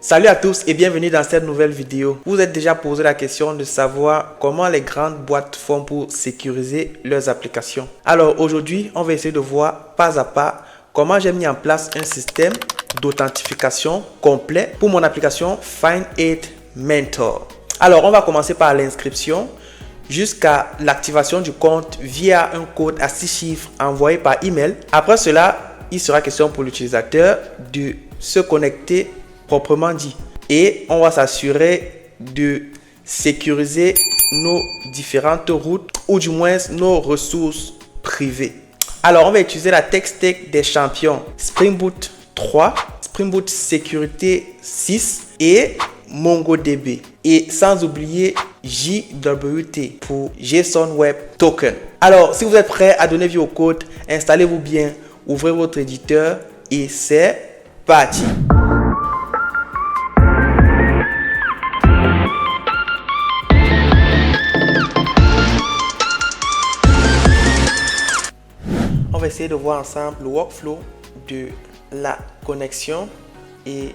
Salut à tous et bienvenue dans cette nouvelle vidéo. Vous êtes déjà posé la question de savoir comment les grandes boîtes font pour sécuriser leurs applications. Alors aujourd'hui, on va essayer de voir pas à pas comment j'ai mis en place un système d'authentification complet pour mon application Find8 Mentor. Alors on va commencer par l'inscription jusqu'à l'activation du compte via un code à 6 chiffres envoyé par email. Après cela, il sera question pour l'utilisateur de se connecter proprement dit. Et on va s'assurer de sécuriser nos différentes routes ou du moins nos ressources privées. Alors, on va utiliser la tech stack des champions Spring Boot 3, Spring Boot Sécurité 6 et MongoDB. Et sans oublier JWT pour JSON Web Token. Alors, si vous êtes prêt à donner vie au code, installez-vous bien, ouvrez votre éditeur et c'est parti. On va essayer de voir ensemble le workflow de la connexion et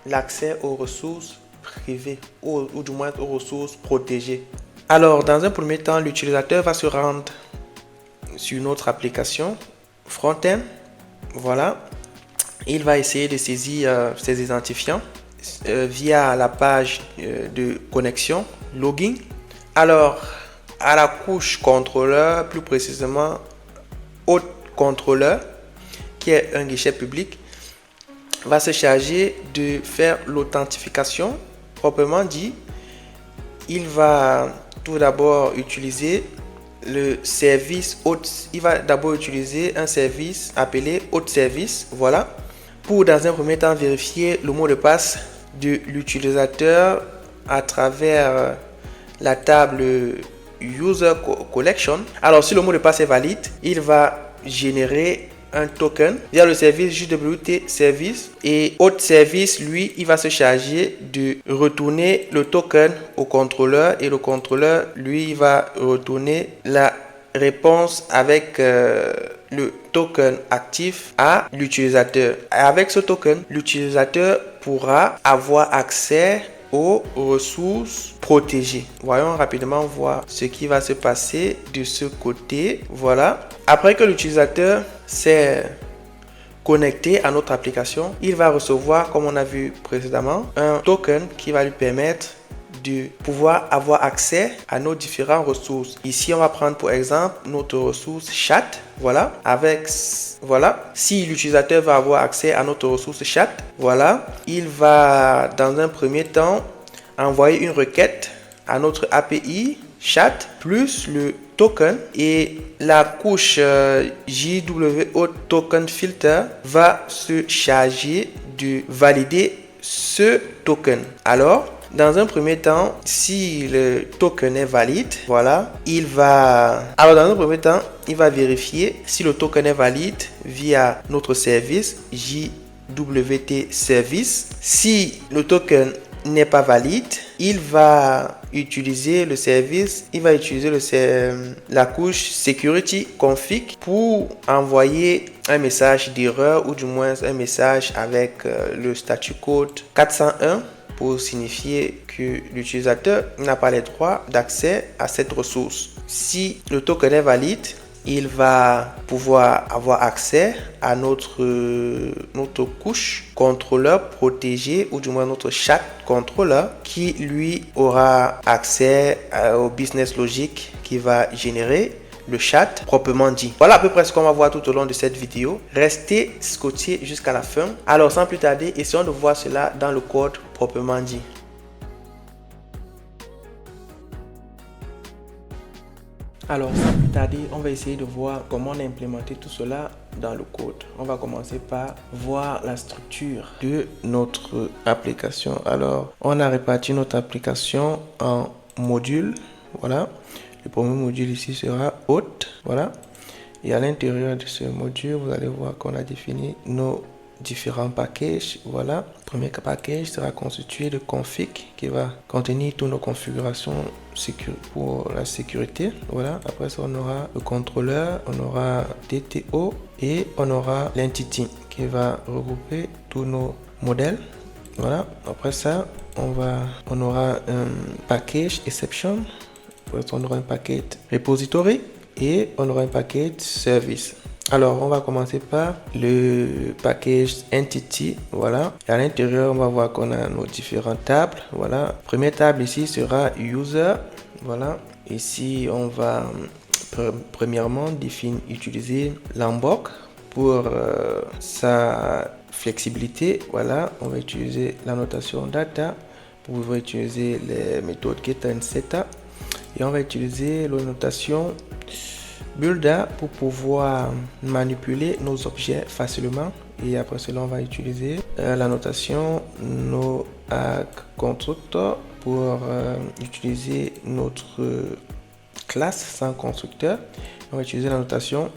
l'accès aux ressources privées ou du moins aux ressources protégées. Alors, dans un premier temps, l'utilisateur va se rendre sur notre application front-end. Voilà. Il va essayer de saisir ses identifiants via la page de connexion, login. Alors, à la couche contrôleur, plus précisément, Hôte contrôleur, qui est un guichet public, va se charger de faire l'authentification proprement dit. Il va tout d'abord utiliser le service hôte. Il va d'abord utiliser un service appelé hôte service. Voilà. Pour dans un premier temps vérifier le mot de passe de l'utilisateur à travers la table User Collection. Alors, si le mot de passe est valide, il va générer un token via le service JWT Service et Hôte Service, lui, il va se charger de retourner le token au contrôleur et le contrôleur, lui, il va retourner la réponse avec le token actif à l'utilisateur. Avec ce token, l'utilisateur pourra avoir accès aux ressources protégées. Voyons rapidement voir ce qui va se passer de ce côté. Voilà. Après que l'utilisateur s'est connecté à notre application, il va recevoir, comme on a vu précédemment, un token qui va lui permettre de pouvoir avoir accès à nos différentes ressources. Ici, on va prendre pour exemple notre ressource chat. Voilà. Si l'utilisateur va avoir accès à notre ressource chat, voilà, il va dans un premier temps envoyer une requête à notre API chat plus le token et la couche JWT Token Filter va se charger de valider ce token. Alors, dans un premier temps, si le token est valide, voilà, il va vérifier si le token est valide via notre service JWT Service. Si le token n'est pas valide, il va utiliser le service, la couche Security Config pour envoyer un message d'erreur ou du moins un message avec le statut code 401 pour signifier que l'utilisateur n'a pas les droits d'accès à cette ressource. Si le token est valide, il va pouvoir avoir accès à notre couche contrôleur protégé ou du moins notre chat contrôleur qui lui aura accès au business logic qui va générer le chat proprement dit. Voilà à peu près ce qu'on va voir tout au long de cette vidéo. Restez scotché jusqu'à la fin. Alors sans plus tarder, essayons de voir cela dans le code proprement dit. Alors sans plus tarder, on va essayer de voir comment on a implémenté tout cela dans le code. On va commencer par voir la structure de notre application. Alors on a réparti notre application en modules. Voilà. Le premier module ici sera hôte. Voilà. Et à l'intérieur de ce module, vous allez voir qu'on a défini nos différents packages. Voilà. Le premier package sera constitué de config qui va contenir toutes nos configurations pour la sécurité. Voilà. Après ça, on aura le contrôleur, on aura DTO et on aura l'entity qui va regrouper tous nos modèles Voilà, après ça, on aura un package exception, on aura un paquet repository et on aura un paquet service. Alors, on va commencer par le package entity. Voilà, à l'intérieur, on va voir qu'on a nos différentes tables. Voilà, première table ici sera user. Voilà, ici, on va premièrement utiliser l'Ambok pour sa flexibilité. Voilà, on va utiliser la notation data pour pouvoir utiliser les méthodes get and seta, et on va utiliser la notation builder pour pouvoir manipuler nos objets facilement. Et après cela, on va utiliser la notation noAddConstructor pour utiliser notre classe sans constructeur. On va utiliser la notation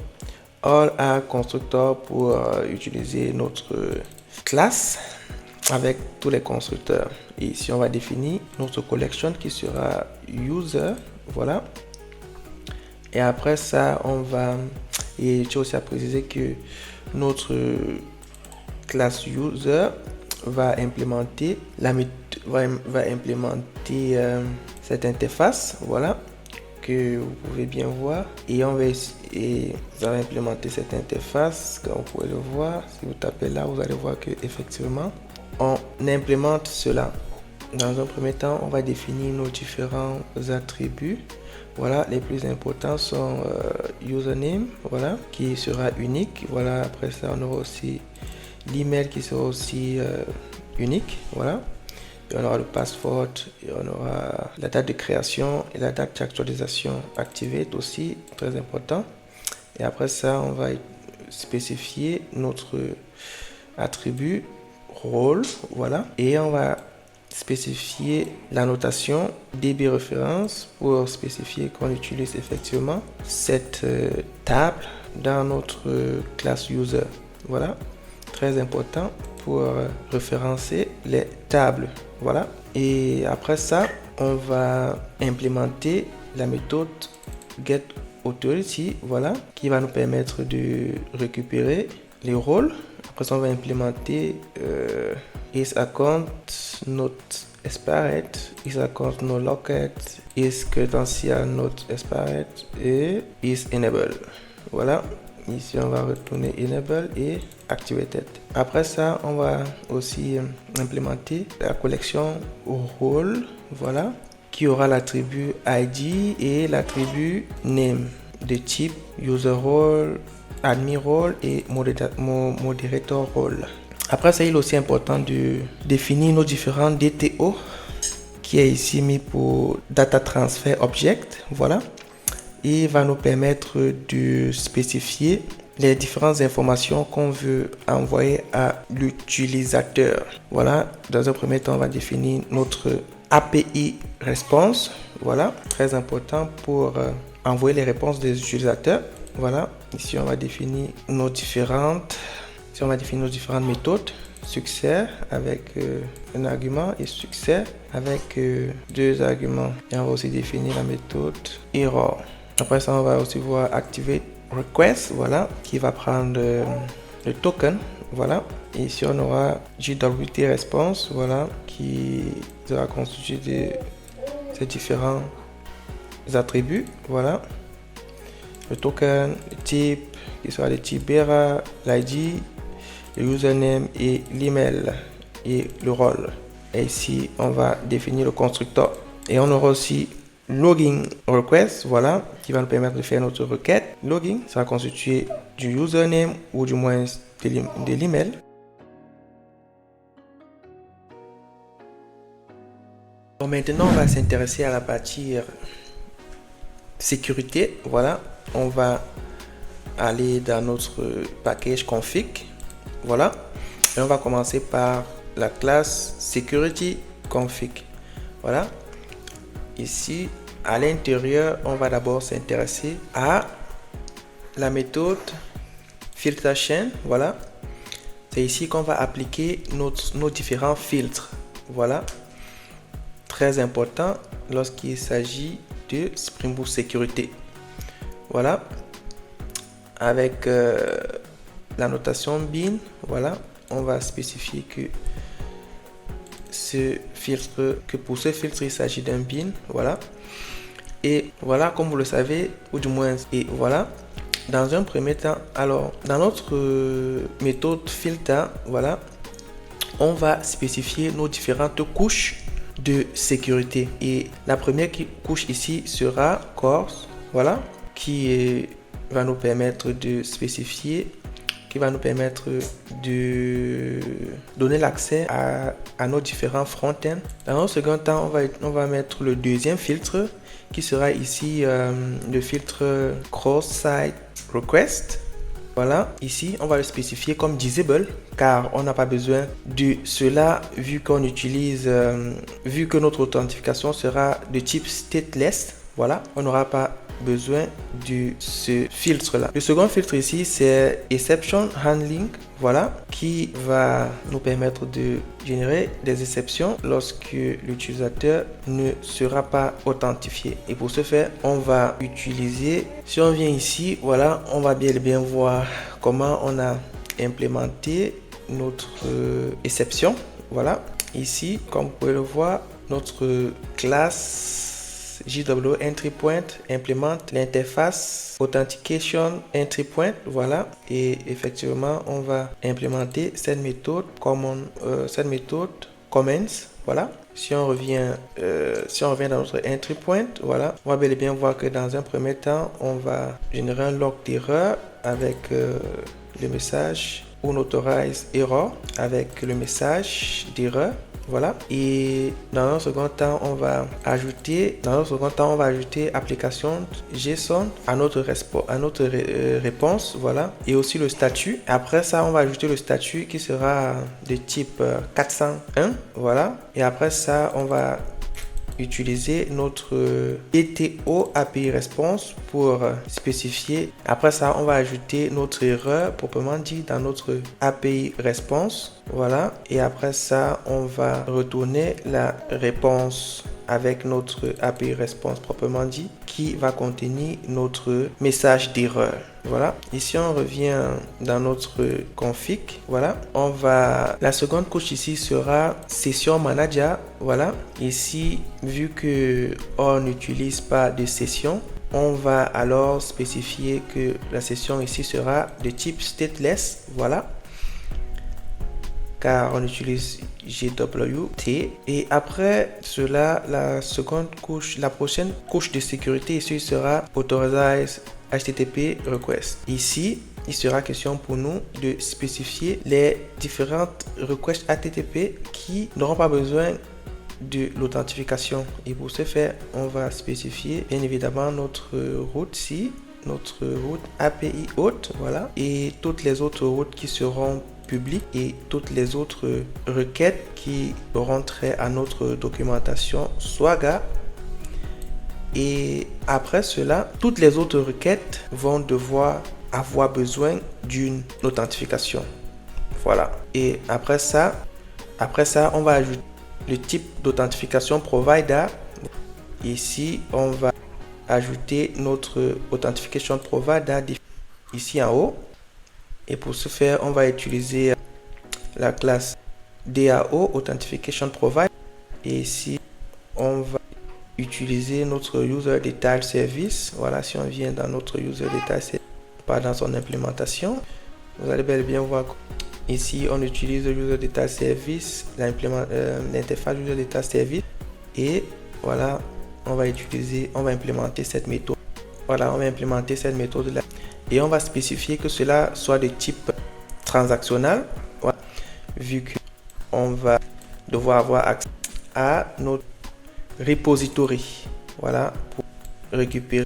allAddConstructor pour utiliser notre classe avec tous les constructeurs. Et ici, on va définir notre collection qui sera user. Voilà. Et après ça, on va... Et j'ai aussi à préciser que notre classe user va implémenter cette interface. Voilà, que vous pouvez bien voir. Et ça va implémenter cette interface, comme vous pouvez le voir. Si vous tapez là, vous allez voir que effectivement on implémente cela. Dans un premier temps, on va définir nos différents attributs. Voilà, les plus importants sont username, voilà, qui sera unique. Voilà, après ça, on aura aussi l'email qui sera aussi unique. Voilà, et on aura le password, et on aura la date de création et la date d'actualisation activée aussi, très important. Et après ça, on va spécifier notre attribut rôle, voilà, et on va spécifier la notation DB référence pour spécifier qu'on utilise effectivement cette table dans notre classe user. Voilà, très important pour référencer les tables. Voilà, et après ça, on va implémenter la méthode getAuthority, voilà, qui va nous permettre de récupérer les rôles. Après ça, on va implémenter isAccount not expired, isAccount no locked, isCredential not expired et isEnable. Voilà, ici on va retourner enable et activated. Après ça, on va aussi implémenter la collection rôle, voilà, qui aura l'attribut ID et l'attribut name de type user role, admin role et moderator role. Après ça, il est aussi important de définir nos différents DTO qui est ici mis pour Data Transfer Object. Voilà, il va nous permettre de spécifier les différentes informations qu'on veut envoyer à l'utilisateur. Voilà, dans un premier temps, on va définir notre API response. Voilà, très important pour envoyer les réponses des utilisateurs. Voilà, ici on va définir nos différentes méthodes, succès avec un argument et succès avec deux arguments. Et on va aussi définir la méthode error. Après ça, on va aussi voir activer request, voilà, qui va prendre le token, voilà. Et ici on aura JWT response, voilà, qui sera constitué de ces différents attributs, voilà. Le token, le type, qui sera le type BERA, l'ID, le username et l'email et le rôle. Et ici, on va définir le constructeur. Et on aura aussi login request, voilà, qui va nous permettre de faire notre requête. Login sera constitué du username ou du moins de l'email. Donc maintenant, on va s'intéresser à la partie sécurité. Voilà, on va aller dans notre package config. Voilà, et on va commencer par la classe security config. Voilà, ici à l'intérieur, on va d'abord s'intéresser à la méthode filter chain. Voilà, c'est ici qu'on va appliquer nos différents filtres. Voilà, très important lorsqu'il s'agit de Spring Boot sécurité. Voilà, avec la notation bin, voilà, on va spécifier que ce filtre, il s'agit d'un bin, voilà. Et voilà, comme vous le savez, ou du moins, et voilà. Dans un premier temps, alors, dans notre méthode filter, voilà, on va spécifier nos différentes couches de sécurité. Et la première couche ici sera course, voilà, qui va nous permettre de spécifier, qui va nous permettre de donner l'accès à nos différents front-end. Dans un second temps, on va mettre le deuxième filtre qui sera ici le filtre cross-site request. Voilà, ici on va le spécifier comme disable car on n'a pas besoin de cela vu qu'on utilise, vu que notre authentification sera de type stateless. Voilà, on n'aura pas besoin de ce filtre là. Le second filtre ici c'est exception handling, voilà, qui va nous permettre de générer des exceptions lorsque l'utilisateur ne sera pas authentifié. Et pour ce faire, on va utiliser, si on vient ici, voilà, on va bien voir comment on a implémenté notre exception. Voilà, ici, comme vous pouvez le voir, notre classe JW entry point implémente l'interface authentication entry point, voilà, et effectivement on va implémenter cette méthode commence, voilà. Si on revient dans notre entry point, voilà, on va bel et bien voir que dans un premier temps on va générer un log d'erreur avec le message unauthorized error avec le message d'erreur. Voilà, et dans un second temps, on va ajouter application JSON à notre réponse, voilà, et aussi le statut. Après ça, on va ajouter le statut qui sera de type 401, voilà, et après ça, on va utiliser notre ETO API response pour spécifier. Après ça, on va ajouter notre erreur proprement dit dans notre API response. Voilà. Et après ça, on va retourner la réponse avec notre API response proprement dit qui va contenir notre message d'erreur. Voilà. Ici, on revient dans notre config. Voilà. La seconde couche ici sera session manager. Voilà. Ici, vu que on n'utilise pas de session, on va alors spécifier que la session ici sera de type stateless. Voilà. Car on utilise GWT. Et après cela, la prochaine couche de sécurité ici sera Authorized HTTP Request. Ici, il sera question pour nous de spécifier les différentes requests HTTP qui n'auront pas besoin de l'authentification. Et pour ce faire, on va spécifier bien évidemment notre route ici, notre route API hôte, voilà, et toutes les autres routes qui seront public et toutes les autres requêtes qui auront trait à notre documentation Swagger. Et après cela, toutes les autres requêtes vont devoir avoir besoin d'une authentification. Voilà. Et après ça, on va ajouter le type d'authentification provider. Ici, on va ajouter notre authentification provider ici en haut. Et pour ce faire, on va utiliser la classe DAO Authentication Provider. Et ici, on va utiliser notre User Detail Service. Voilà, si on vient dans notre User Detail Service, pas dans son implémentation, vous allez bel et bien voir ici, on utilise le User Detail Service, l'interface User Detail Service. Et voilà, on va implémenter cette méthode. Voilà, on va implémenter cette méthode là. Et on va spécifier que cela soit de type transactionnel, voilà, vu qu'on va devoir avoir accès à notre repository, voilà, pour récupérer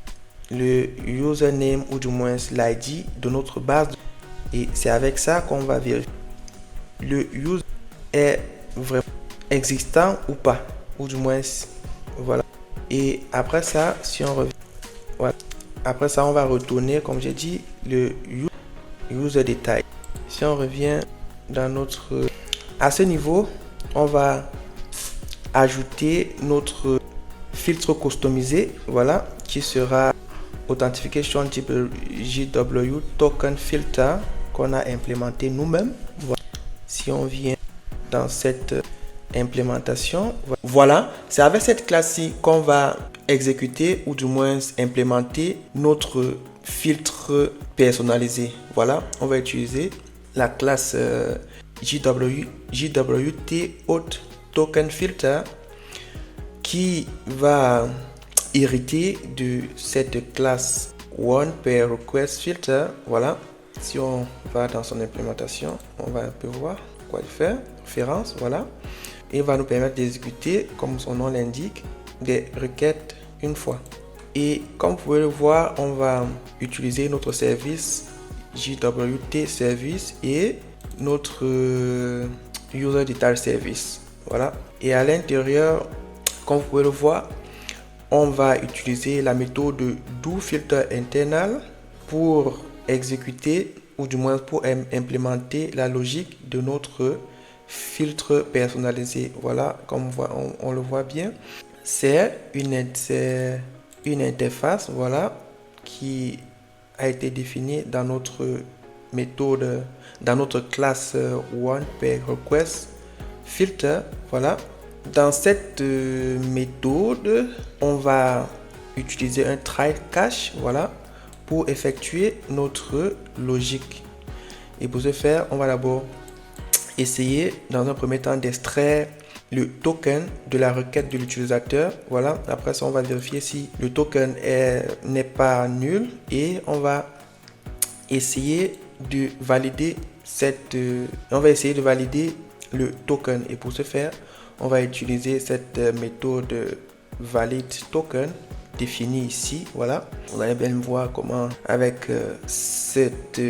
le username ou du moins l'ID de notre base. Et c'est avec ça qu'on va vérifier le user est vraiment existant ou pas, ou du moins voilà. Et après ça, si on revient, voilà. Après ça, on va retourner, comme j'ai dit, le user detail. Si on revient dans notre... À ce niveau, on va ajouter notre filtre customisé, voilà, qui sera Authentification type JW Token Filter qu'on a implémenté nous-mêmes. Voilà. Si on vient dans cette implémentation. Voilà, c'est avec cette classe-ci qu'on va exécuter ou du moins implémenter notre filtre personnalisé. Voilà, on va utiliser la classe JWT Auth Token Filter qui va hériter de cette classe OnePairRequestFilter. Voilà, si on va dans son implémentation, on va un peu voir quoi faire. Référence, voilà, et va nous permettre d'exécuter, comme son nom l'indique, des requêtes une fois. Et comme vous pouvez le voir, on va utiliser notre service JWT Service et notre User Detail Service. Voilà, et à l'intérieur, comme vous pouvez le voir, on va utiliser la méthode doFilterInternal pour exécuter ou du moins pour implémenter la logique de notre filtre personnalisé. Voilà, comme on le voit bien, c'est une interface, voilà, qui a été définie dans notre méthode, dans notre classe OnePairRequestFilter. Voilà, dans cette méthode, on va utiliser un try cache, voilà, pour effectuer notre logique. Et pour ce faire, on va d'abord essayer dans un premier temps d'extraire le token de la requête de l'utilisateur. Voilà, après ça on va vérifier si le token n'est pas nul et on va essayer de valider le token. Et pour ce faire, on va utiliser cette méthode validToken définie ici. Voilà, vous allez bien voir comment avec cette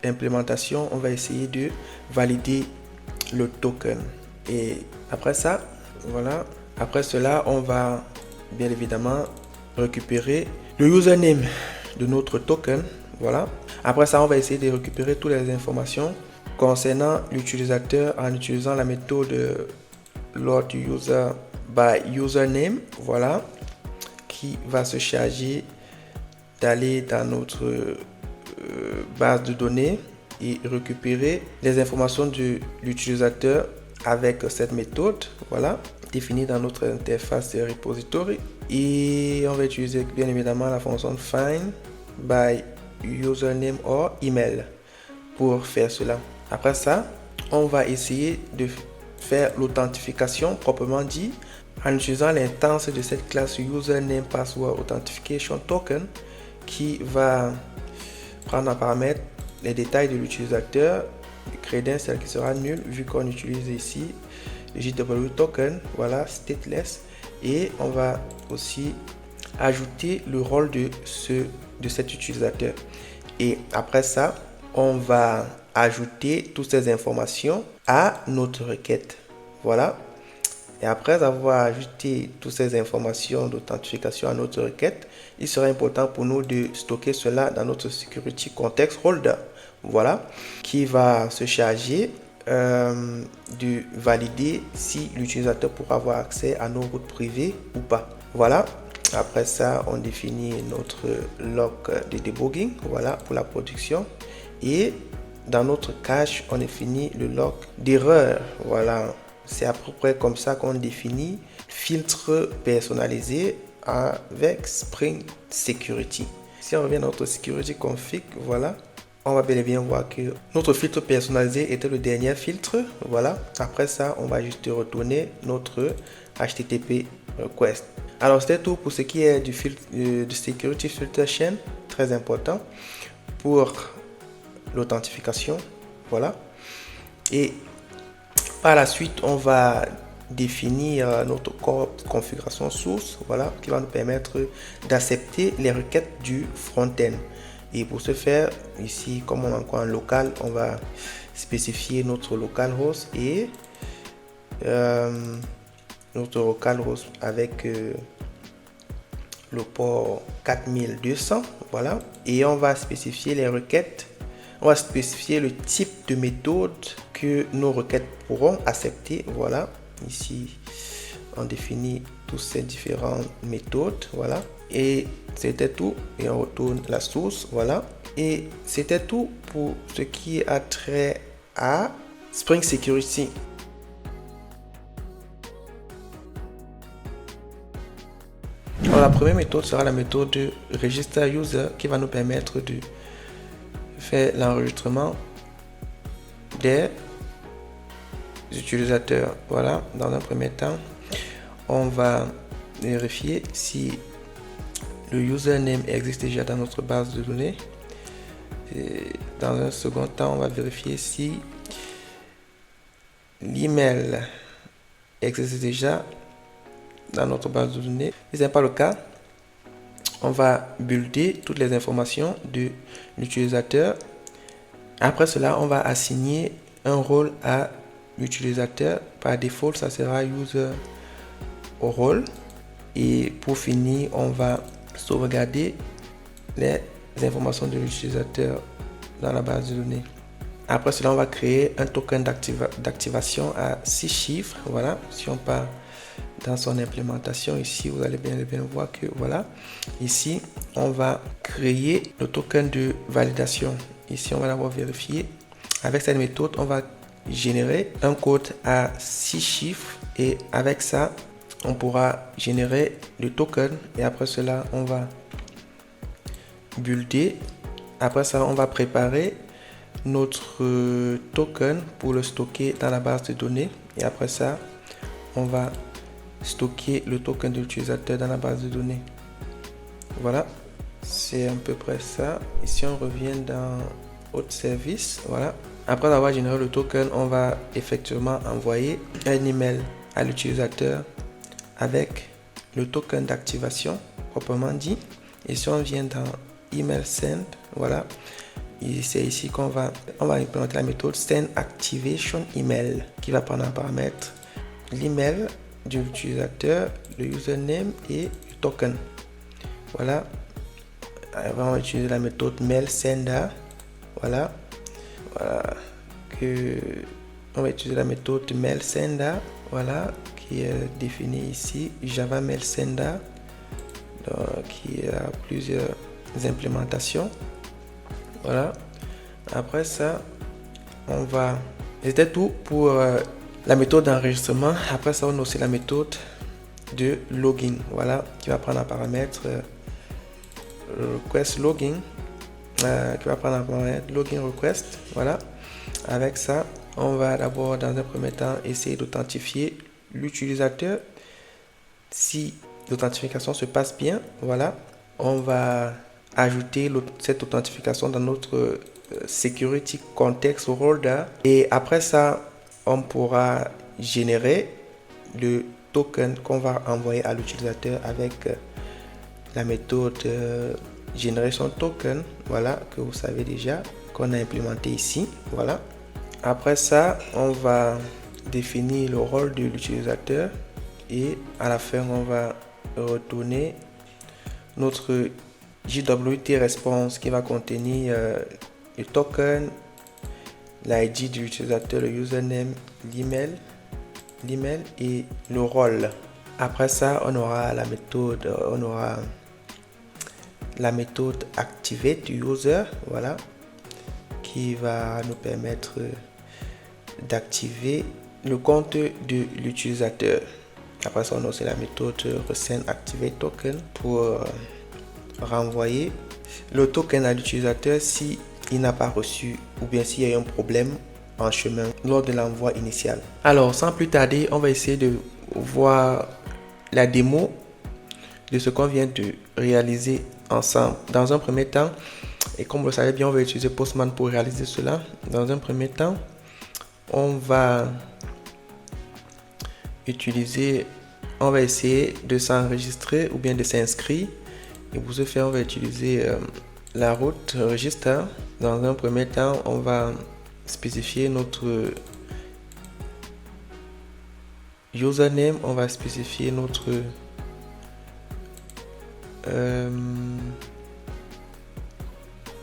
implémentation on va essayer de valider le token. Et après ça, voilà, après cela on va bien évidemment récupérer le username de notre token. Voilà, après ça on va essayer de récupérer toutes les informations concernant l'utilisateur en utilisant la méthode loadUserByUsername, voilà, qui va se charger d'aller dans notre base de données et récupérer les informations de l'utilisateur avec cette méthode, voilà, définie dans notre interface de repository. Et on va utiliser bien évidemment la fonction find by username or email pour faire cela. Après ça, on va essayer de faire l'authentification proprement dit en utilisant l'instance de cette classe username password authentification token qui va prendre en paramètre les détails de l'utilisateur, le credential qui sera nul vu qu'on utilise ici le JW token, voilà, stateless, et on va aussi ajouter le rôle de cet utilisateur. Et après ça, on va ajouter toutes ces informations à notre requête. Voilà. Et après avoir ajouté toutes ces informations d'authentification à notre requête, il sera important pour nous de stocker cela dans notre security context holder. Voilà, qui va se charger de valider si l'utilisateur pourra avoir accès à nos routes privées ou pas. Voilà. Après ça, on définit notre log de debugging, voilà, pour la production. Et dans notre cache, on définit le log d'erreur. Voilà, c'est à peu près comme ça qu'on définit filtre personnalisé avec Spring Security. Si on revient à notre security config, voilà, on va bel et bien voir que notre filtre personnalisé était le dernier filtre. Voilà, après ça, on va juste retourner notre HTTP request. Alors, c'était tout pour ce qui est du filtre de security filter chain, très important pour l'authentification. Voilà, et par la suite, on va définir notre configuration source, voilà, qui va nous permettre d'accepter les requêtes du front-end. Et pour ce faire, ici, comme on a encore un local, on va spécifier notre localhost et notre localhost avec le port 4200, voilà, et on va spécifier les requêtes. On va spécifier le type de méthode que nos requêtes pourront accepter. Voilà, ici on définit toutes ces différentes méthodes. Voilà, et c'était tout. Et on retourne la source. Voilà, et c'était tout pour ce qui a trait à Spring Security. Alors, la première méthode sera la méthode de register user qui va nous permettre de faire l'enregistrement des utilisateurs. Voilà, dans un premier temps, on va vérifier si le username existe déjà dans notre base de données. Et dans un second temps, on va vérifier si l'email existe déjà dans notre base de données. Si ce n'est pas le cas, on va builder toutes les informations de l'utilisateur. Après cela, on va assigner un rôle à l'utilisateur. Par défaut, ça sera user au rôle. Et pour finir, on va sauvegarder les informations de l'utilisateur dans la base de données. Après cela, on va créer un token d'activation à 6 chiffres. Voilà, si on part dans son implémentation ici, vous allez bien voir que voilà, ici, on va créer le token de validation. Ici, on va d'abord vérifier. Avec cette méthode, on va générer un code à 6 chiffres et avec ça, on pourra générer le token et après cela, on va builder. Après ça, on va préparer notre token pour le stocker dans la base de données et après ça, on va stocker le token de l'utilisateur dans la base de données. Voilà, c'est à peu près ça. Ici, on revient dans autre service. Voilà. Après avoir généré le token, on va effectivement envoyer un email à l'utilisateur avec le token d'activation proprement dit. Et si on vient dans email send, voilà, c'est ici qu'on va implémenter la méthode send activation email qui va prendre en paramètre l'email de l'utilisateur, le username et le token. Voilà, on va utiliser la méthode mail sender. Voilà, on va utiliser la méthode mail sender. Voilà, qui est définie ici, Java mail sender, qui a plusieurs implémentations. Voilà, après ça, c'était tout pour la méthode d'enregistrement. Après ça, on a aussi la méthode de login. Voilà, qui va prendre en paramètre request login, qui va prendre en paramètre login request. Voilà, avec ça, on va d'abord dans un premier temps essayer d'authentifier l'utilisateur. Si l'authentification se passe bien, voilà, on va ajouter cette authentification dans notre security context holder et après ça, on pourra générer le token qu'on va envoyer à l'utilisateur avec la méthode generation token, voilà, que vous savez déjà, qu'on a implémenté ici. Voilà. Après ça, on va définir le rôle de l'utilisateur et à la fin, on va retourner notre JWT response qui va contenir le token, l'ID de l'utilisateur, le username, l'email et le rôle. Après ça, on aura la méthode activate user, voilà, qui va nous permettre d'activer le compte de l'utilisateur. Après ça, on a aussi la méthode resend activate token pour renvoyer le token à l'utilisateur si il n'a pas reçu ou bien s'il y a eu un problème en chemin lors de l'envoi initial. Alors, sans plus tarder, on va essayer de voir la démo de ce qu'on vient de réaliser ensemble. Dans un premier temps, et comme vous le savez bien, on va utiliser Postman pour réaliser cela. Dans un premier temps, on va essayer de s'enregistrer ou bien de s'inscrire. Et pour ce faire, on va utiliser la route register. Dans un premier temps, on va spécifier notre username, on va spécifier notre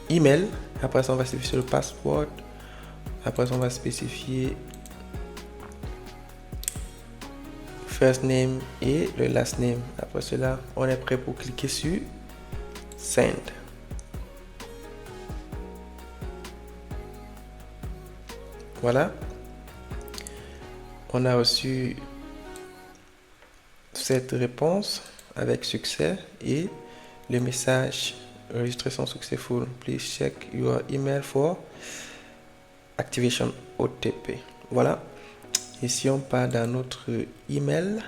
email. Après ça, on va spécifier le password. Après ça, on va spécifier first name et le last name. Après cela, on est prêt pour cliquer sur Send. Voilà. On a reçu cette réponse. avec succès et le message registration successful. Please check your email for activation OTP. Voilà. Et si on part dans notre email,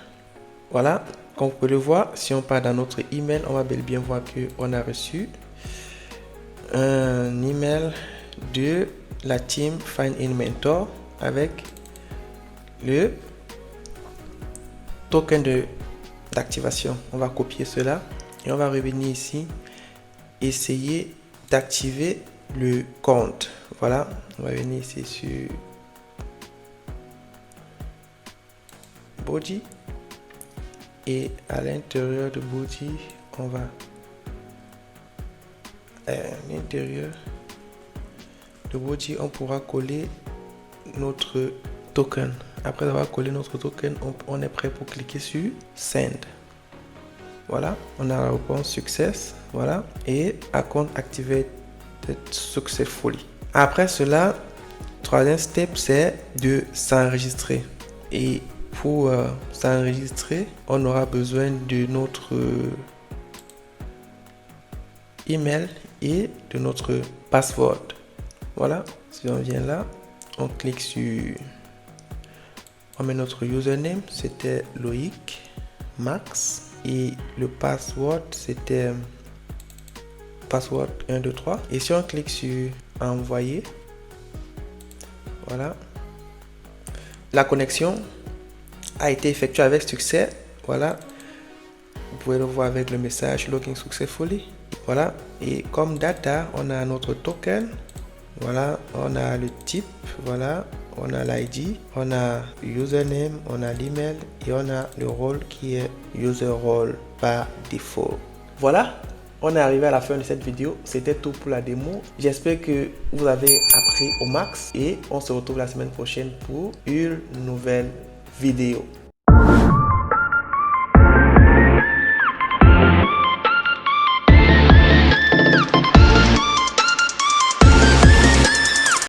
voilà, comme vous pouvez le voir, si on part dans notre email, on va bel et bien voir qu'on a reçu un email de la team Find In Mentor avec le token d'activation. On va copier cela et on va revenir ici, essayer d'activer le compte. Voilà, on va venir ici sur Body et à l'intérieur de Body, on va à l'intérieur de Body, on pourra coller notre token. Après avoir collé notre token, on est prêt pour cliquer sur Send. Voilà, on a la réponse Success. Voilà, et Account Activated Successfully. Après cela, troisième step, c'est de s'enregistrer. Et pour s'enregistrer, on aura besoin de notre email et de notre password. Voilà, si on vient là, on clique sur, on met notre username, c'était Loïc Max, et le password c'était password 123. Et si on clique sur envoyer, voilà, la connexion a été effectuée avec succès. Voilà, vous pouvez le voir avec le message Login Successfully. Voilà, et comme data, on a notre token. Voilà, on a le type, voilà, on a l'ID, on a username, on a l'email et on a le rôle qui est user role par défaut. Voilà, on est arrivé à la fin de cette vidéo. C'était tout pour la démo. J'espère que vous avez appris au max et on se retrouve la semaine prochaine pour une nouvelle vidéo.